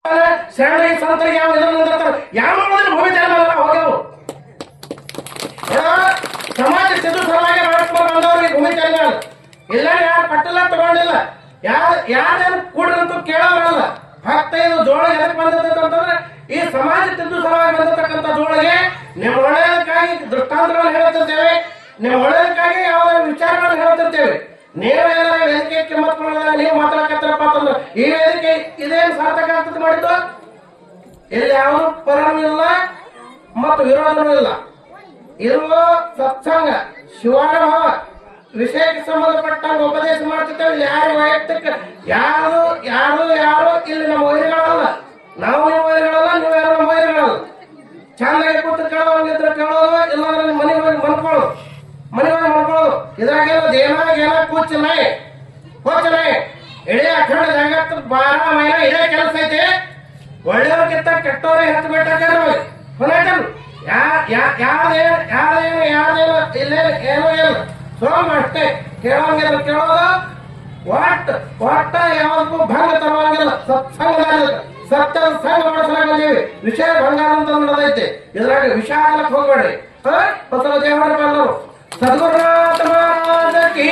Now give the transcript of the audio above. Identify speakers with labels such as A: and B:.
A: ಶರಣರಿಗೆ ಸಂತರಿಗೆ ಯಾವ ಯಾವ ಭೂಮಿ ಚಾಲ ಹೋಗ್ಯಾವು ಸಮಾಜ ಸಿದ್ದು ಸಲುವಾಗಿ ಮಾಡ್ಕೊಂಡು ಬಂದವ್ರಿಗೆ ಭೂಮಿ ಚಾಲ ಇಲ್ಲ ಯಾರು ಪಟ್ಟಲ್ಲ ತಗೊಂಡಿಲ್ಲ ಯಾರು ಕೂಡ್ರಂತೂ ಕೇಳೋರಲ್ಲ 15 ಜೋಳ ಎದಕ್ಕೆ ಬಂದಿರ್ತೈತೆ ಅಂತಂದ್ರೆ ಈ ಸಮಾಜ ತಿದ್ದು ಸಲುವಾಗಿ ಬಂದಿರತಕ್ಕಂಥ ಜೋಳಿಗೆ ನಿಮ್ಮ ಒಳ್ಳೆಯದಕ್ಕಾಗಿ ದೃಷ್ಟಾಂತಗಳನ್ನು ಹೇಳುತ್ತಿರ್ತೇವೆ, ನಿಮ್ಮ ಒಳ್ಳೆಯದಕ್ಕಾಗಿ ಯಾವುದೇ ವಿಚಾರಗಳನ್ನು ಹೇಳುತ್ತಿರ್ತೇವೆ. ನೀವೇನಾರ ವೇದಿಕೆ ಕಿಮ್ಮತ್ಕೊಳ್ಳೋದಾಗ ನೀವು ಮಾತಾಡಕತ್ತಾರಪ್ಪ ಅಂತಂದ್ರೆ ಈ ವೇದಿಕೆ ಇದೇನು ಸಾರ್ಥಕ ಆಗ್ತದೆ ಮಾಡಿದ್ದು? ಇಲ್ಲಿ ಯಾವುದು ಪರನೂ ಇಲ್ಲ ಮತ್ತು ವಿರೋಧನೂ ಇಲ್ಲ. ಇರುವ ಸತ್ಸಂಗ ಶಿವಾನುಭವ ವಿಷಯಕ್ಕೆ ಸಂಬಂಧಪಟ್ಟಂಗೆ ಉಪದೇಶ ಮಾಡ್ತಿದ್ದೇವೆ. ಯಾರು ವೈಯಕ್ತಿಕ ಯಾರು ಯಾರು ಯಾರು ಇಲ್ಲಿ ನಮ್ಮ ವೈರಿಗಳಲ್ಲ, ನಾವು ನೀವು ವೈರಿಗಳಲ್ಲ, ನೀವು ಯಾರು ನಮ್ಮ ವೈರಿಗಳಲ್ಲ. ಚಂದಾಗಿ ಕೂತು ಕೇಳೋಂಗಿದ್ರೆ ಕೇಳೋದು, ಇಲ್ಲಾಂದ್ರೆ ಮನೆಗೆ ಹೋಗಿ ಮನ್ಕೊಳ್ಳೋದು, ಮನೆಗೆ ಹೋಗಿ ಮನ್ಕೊಳ್ಳೋದು. ಇದ್ರಾಗೆಲ್ಲ ದೇನಾಗೇನ ಕೂಚಿಲ್ಲ ಕೂಚಿಲ್ಲ ಇಡೀ ಅಖಂಡ ಜಗತ್ತು 12 ಮಹಿನಾ ಇದೇ ಕೆಲಸ ಐತಿ. ಒಳ್ಳೆಯವ್ರಕ್ಕಿಂತ ಕೆಟ್ಟವ್ರೆ ಹೆಚ್ಚು ಬಿಟ್ಟಾರ ಹೊನಾಟನ್ ಯಾರೇನು ಇಲ್ಲೇ ಏನೂ ಇಲ್ಲ. ಸೋಮ ಅಷ್ಟೇ ಕೇಳೋಂಗಿಲ್ಲ, ಕೇಳೋದು ಒಟ್ಟ ಯಾವ್ದಕ್ಕೂ ಭಂಗ ತರುವಂಗಿಲ್ಲ. ಸತ್ಸಂಗದಲ್ಲಿ ಸತ್ಯದ ಸಂಘ ಮಾಡಿಸಲಾಗ ಬಂದೀವಿ. ವಿಷಯ ಭಂಗ ಅಂತ ನಡೆದೈತೆ, ಇದ್ರಾಗ ವಿಷ ಆಗ್ಲಕ್ಕೆ ಹೋಗ್ಬೇಡ್ರಿ. ಬಸವ ದೇವರ ಬಂದರು ಸದ್ಗುರುನಾಥ ಮಹಾರಾಜ ಕಿ